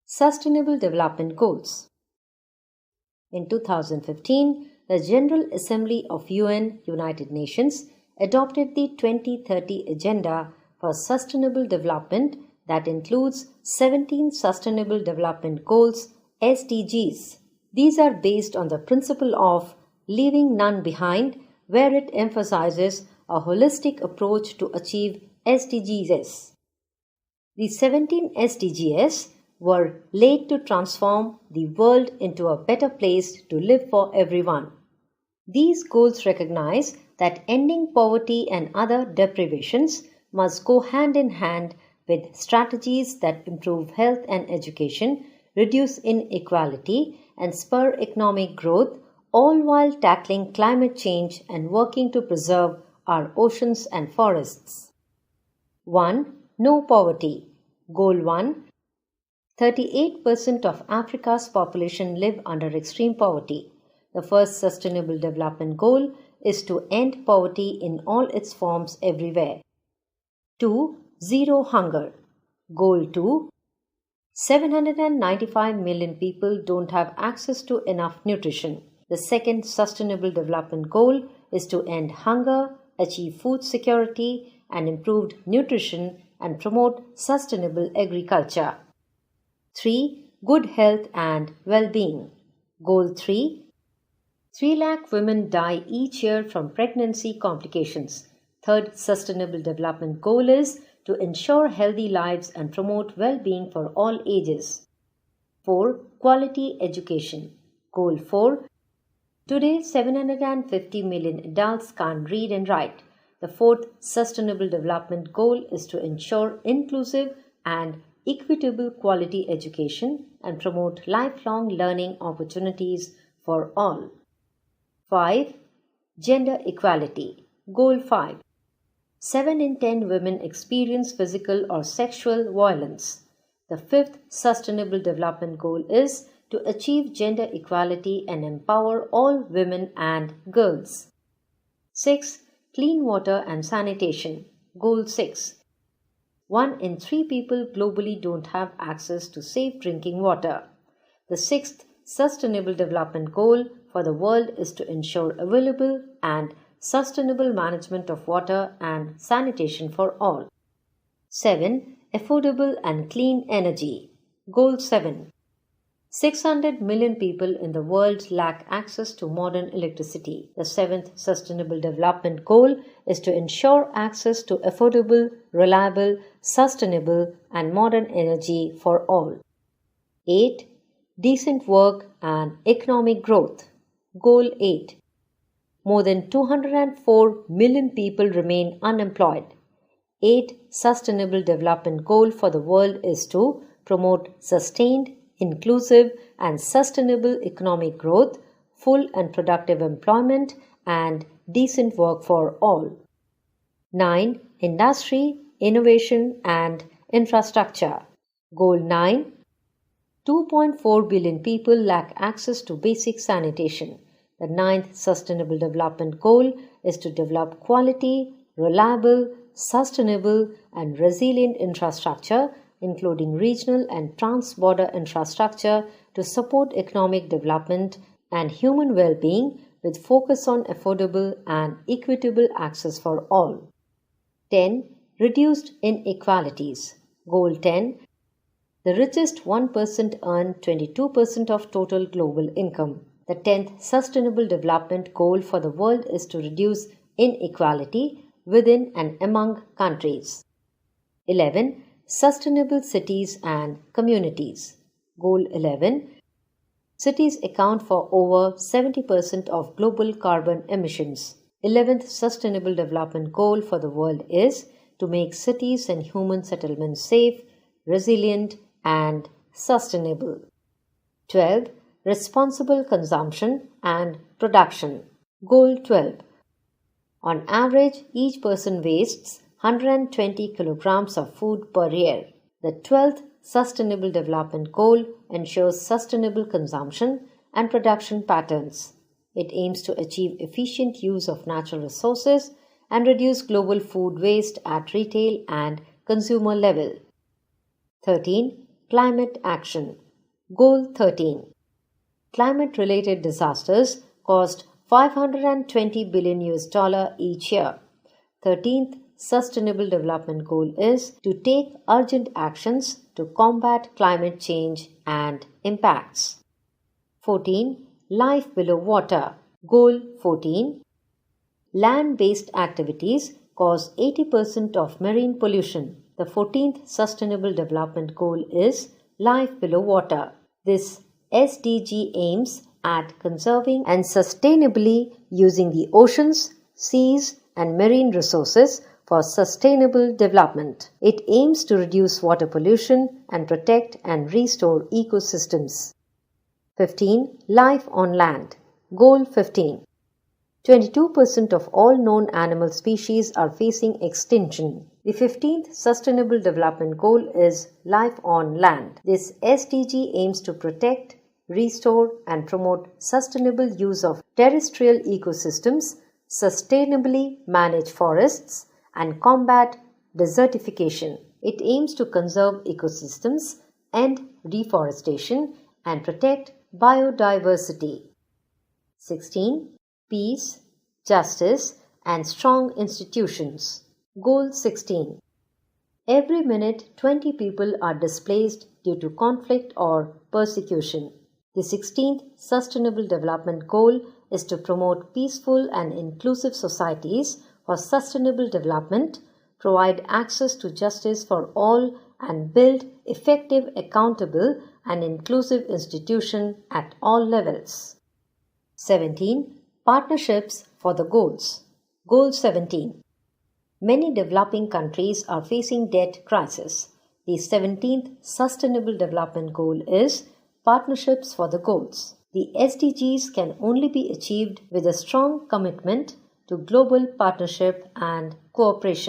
Sustainable Development Goals. In 2015, the General Assembly of UN United Nations adopted the 2030 Agenda for Sustainable Development that includes 17 Sustainable Development Goals (SDGs). These are based on the principle of leaving none behind, where it emphasizes a holistic approach to achieve SDGs. The 17 SDGs were laid to transform the world into a better place to live for everyone. These goals recognize that ending poverty and other deprivations must go hand in hand with strategies that improve health and education, reduce inequality, and spur economic growth, all while tackling climate change and working to preserve our oceans and forests. 1. No poverty. Goal 1. 38% of Africa's population live under extreme poverty. The first Sustainable Development Goal is to end poverty in all its forms everywhere. 2. Zero hunger. Goal 2. 795 million people don't have access to enough nutrition. The second Sustainable Development Goal is to end hunger, achieve food security and improved nutrition, and promote sustainable agriculture. 3. Good health and well-being. Goal 3. 3 lakh women die each year from pregnancy complications. Third Sustainable Development Goal is to ensure healthy lives and promote well-being for all ages. 4. Quality education. Goal 4. Today, 750 million adults can't read and write. The fourth Sustainable Development Goal is to ensure inclusive and equitable quality education and promote lifelong learning opportunities for all. 5. Gender equality. Goal 5. 7 in 10 women experience physical or sexual violence. The fifth Sustainable Development Goal is to achieve gender equality and empower all women and girls. 6. Clean water and sanitation. Goal 6. 1 in 3 people globally don't have access to safe drinking water. The sixth Sustainable Development Goal for the world is to ensure available and sustainable management of water and sanitation for all. 7. Affordable and clean energy. Goal 7. 600 million people in the world lack access to modern electricity. The seventh Sustainable Development Goal is to ensure access to affordable, reliable, sustainable, and modern energy for all. 8. Decent work and economic growth. Goal 8. More than 204 million people remain unemployed. 8. Sustainable Development Goal for the world is to promote sustained, inclusive and sustainable economic growth, full and productive employment, and decent work for all. 9. Industry, innovation and infrastructure. Goal 9. 2.4 billion people lack access to basic sanitation. The ninth Sustainable Development Goal is to develop quality, reliable, sustainable and resilient infrastructure, including regional and trans-border infrastructure to support economic development and human well-being with focus on affordable and equitable access for all. 10. Reduced inequalities. Goal 10. The richest 1% earn 22% of total global income. The 10th Sustainable Development Goal for the world is to reduce inequality within and among countries. 11. Sustainable cities and communities. Goal 11. Cities account for over 70% of global carbon emissions. 11th Sustainable Development Goal for the world is to make cities and human settlements safe, resilient, and sustainable. 12. Responsible consumption and production. Goal 12. On average, each person wastes 120 kilograms of food per year. The 12th Sustainable Development Goal ensures sustainable consumption and production patterns. It aims to achieve efficient use of natural resources and reduce global food waste at retail and consumer level. 13. Climate action. Goal 13. Climate-related disasters cost $520 billion each year. 13th Sustainable Development Goal is to take urgent actions to combat climate change and impacts. 14. Life below water. Goal 14. Land-based activities cause 80% of marine pollution. The 14th Sustainable Development Goal is life below water. This SDG aims at conserving and sustainably using the oceans, seas, and marine resources for sustainable development. It aims to reduce water pollution and protect and restore ecosystems. 15. Life on land. Goal 15. 22% of all known animal species are facing extinction. The 15th Sustainable Development Goal is life on land. This SDG aims to protect, restore, and promote sustainable use of terrestrial ecosystems, sustainably manage forests, and combat desertification. It aims to conserve ecosystems, end deforestation, and protect biodiversity. 16. Peace, justice, and strong institutions. Goal 16. Every minute, 20 people are displaced due to conflict or persecution. The 16th Sustainable Development Goal is to promote peaceful and inclusive societies for sustainable development, provide access to justice for all, and build effective, accountable, and inclusive institutions at all levels. 17. Partnerships for the goals. Goal 17. Many developing countries are facing debt crisis. The 17th Sustainable Development Goal is partnerships for the goals. The SDGs can only be achieved with a strong commitment to global partnership and cooperation.